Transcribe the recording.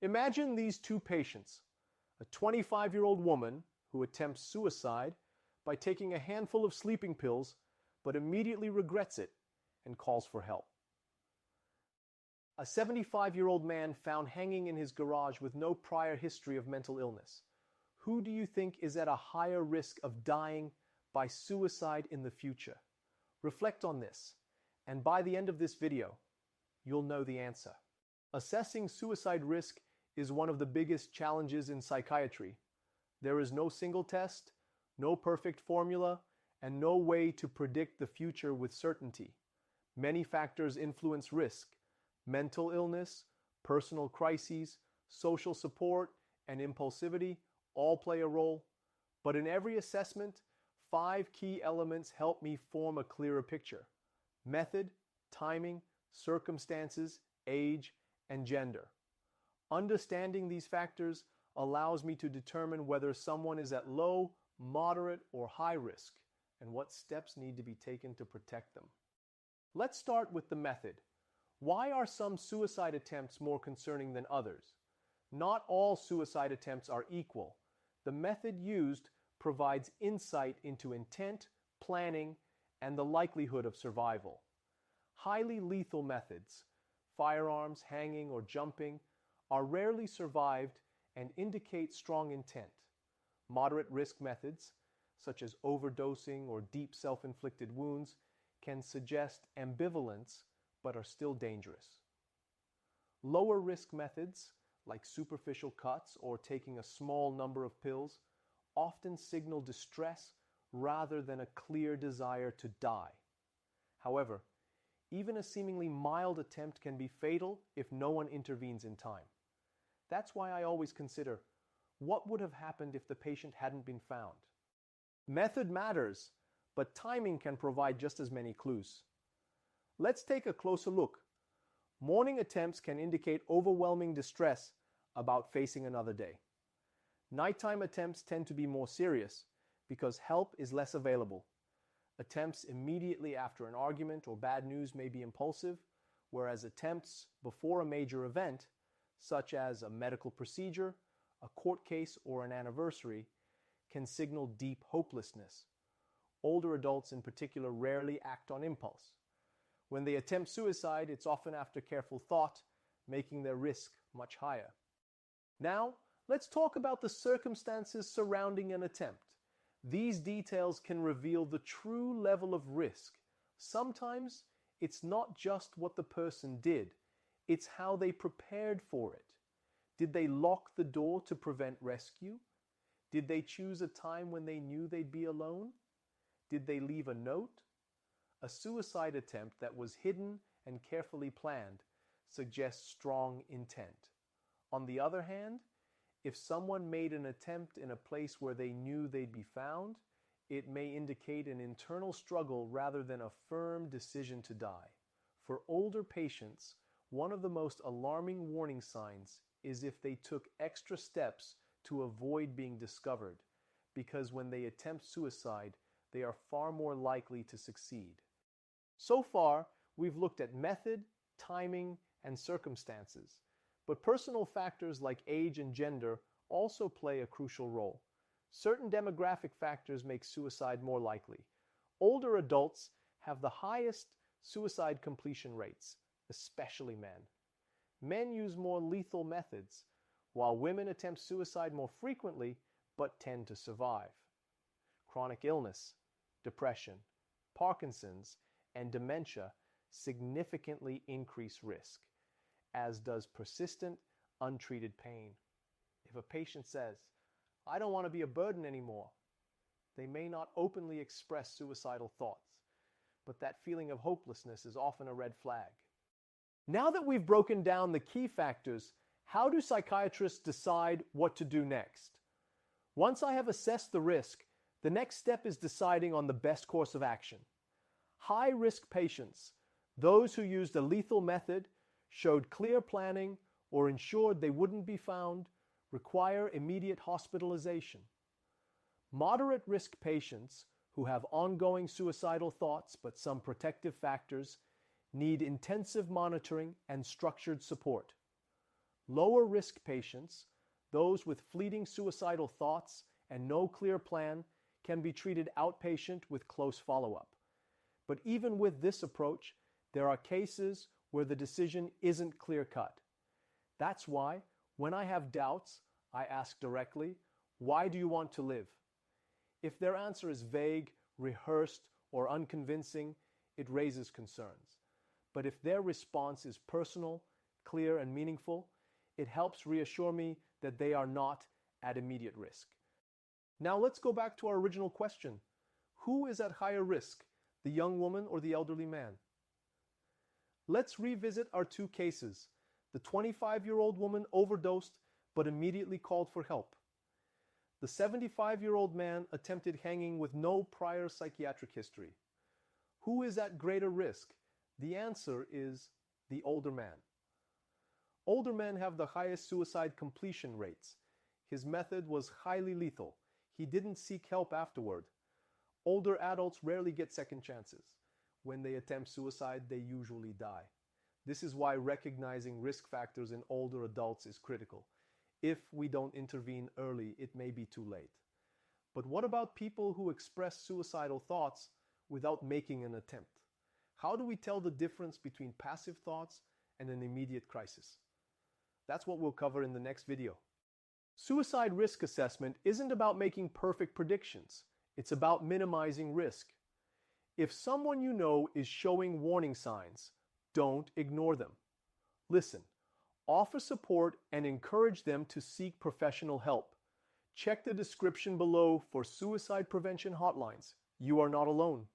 Imagine these two patients, a 25-year-old woman who attempts suicide by taking a handful of sleeping pills but immediately regrets it and calls for help. A 75-year-old man found hanging in his garage with no prior history of mental illness. Who do you think is at a higher risk of dying by suicide in the future? Reflect on this, and by the end of this video, you'll know the answer. Assessing suicide risk is one of the biggest challenges in psychiatry. There is no single test, no perfect formula, and no way to predict the future with certainty. Many factors influence risk. Mental illness, personal crises, social support, and impulsivity all play a role. But in every assessment, 5 key elements help me form a clearer picture: method, timing, circumstances, age, and gender. Understanding these factors allows me to determine whether someone is at low, moderate, or high risk, and what steps need to be taken to protect them. Let's start with the method. Why are some suicide attempts more concerning than others? Not all suicide attempts are equal. The method used provides insight into intent, planning, and the likelihood of survival. Highly lethal methods, firearms, hanging, or jumping, are rarely survived and indicate strong intent. Moderate risk methods, such as overdosing or deep self-inflicted wounds, can suggest ambivalence but are still dangerous. Lower risk methods, like superficial cuts or taking a small number of pills, often signal distress rather than a clear desire to die. However, even a seemingly mild attempt can be fatal if no one intervenes in time. That's why I always consider, what would have happened if the patient hadn't been found? Method matters, but timing can provide just as many clues. Let's take a closer look. Morning attempts can indicate overwhelming distress about facing another day. Nighttime attempts tend to be more serious because help is less available. Attempts immediately after an argument or bad news may be impulsive, whereas attempts before a major event, such as a medical procedure, a court case, or an anniversary, can signal deep hopelessness. Older adults in particular rarely act on impulse. When they attempt suicide, it's often after careful thought, making their risk much higher. Now, let's talk about the circumstances surrounding an attempt. These details can reveal the true level of risk. Sometimes it's not just what the person did, it's how they prepared for it. Did they lock the door to prevent rescue? Did they choose a time when they knew they'd be alone? Did they leave a note? A suicide attempt that was hidden and carefully planned suggests strong intent. On the other hand, if someone made an attempt in a place where they knew they'd be found, it may indicate an internal struggle rather than a firm decision to die. For older patients, one of the most alarming warning signs is if they took extra steps to avoid being discovered, because when they attempt suicide, they are far more likely to succeed. So far, we've looked at method, timing, and circumstances, but personal factors like age and gender also play a crucial role. Certain demographic factors make suicide more likely. Older adults have the highest suicide completion rates, especially men. Men use more lethal methods, while women attempt suicide more frequently but tend to survive. Chronic illness, depression, Parkinson's, and dementia significantly increase risk, as does persistent, untreated pain. If a patient says, "I don't want to be a burden anymore," they may not openly express suicidal thoughts, but that feeling of hopelessness is often a red flag. Now that we've broken down the key factors, how do psychiatrists decide what to do next? Once I have assessed the risk, the next step is deciding on the best course of action. High-risk patients, those who used a lethal method, showed clear planning, or ensured they wouldn't be found, require immediate hospitalization. Moderate risk patients who have ongoing suicidal thoughts but some protective factors need intensive monitoring and structured support. Lower risk patients, those with fleeting suicidal thoughts and no clear plan, can be treated outpatient with close follow-up. But even with this approach, there are cases where the decision isn't clear-cut. That's why, when I have doubts, I ask directly, "Why do you want to live?" If their answer is vague, rehearsed, or unconvincing, it raises concerns. But if their response is personal, clear, and meaningful, it helps reassure me that they are not at immediate risk. Now let's go back to our original question. Who is at higher risk, the young woman or the elderly man? Let's revisit our two cases. The 25-year-old woman overdosed but immediately called for help. The 75-year-old man attempted hanging with no prior psychiatric history. Who is at greater risk? The answer is the older man. Older men have the highest suicide completion rates. His method was highly lethal. He didn't seek help afterward. Older adults rarely get second chances. When they attempt suicide, they usually die. This is why recognizing risk factors in older adults is critical. If we don't intervene early, it may be too late. But what about people who express suicidal thoughts without making an attempt? How do we tell the difference between passive thoughts and an immediate crisis? That's what we'll cover in the next video. Suicide risk assessment isn't about making perfect predictions. It's about minimizing risk. If someone you know is showing warning signs, don't ignore them. Listen, offer support and encourage them to seek professional help. Check the description below for suicide prevention hotlines. You are not alone.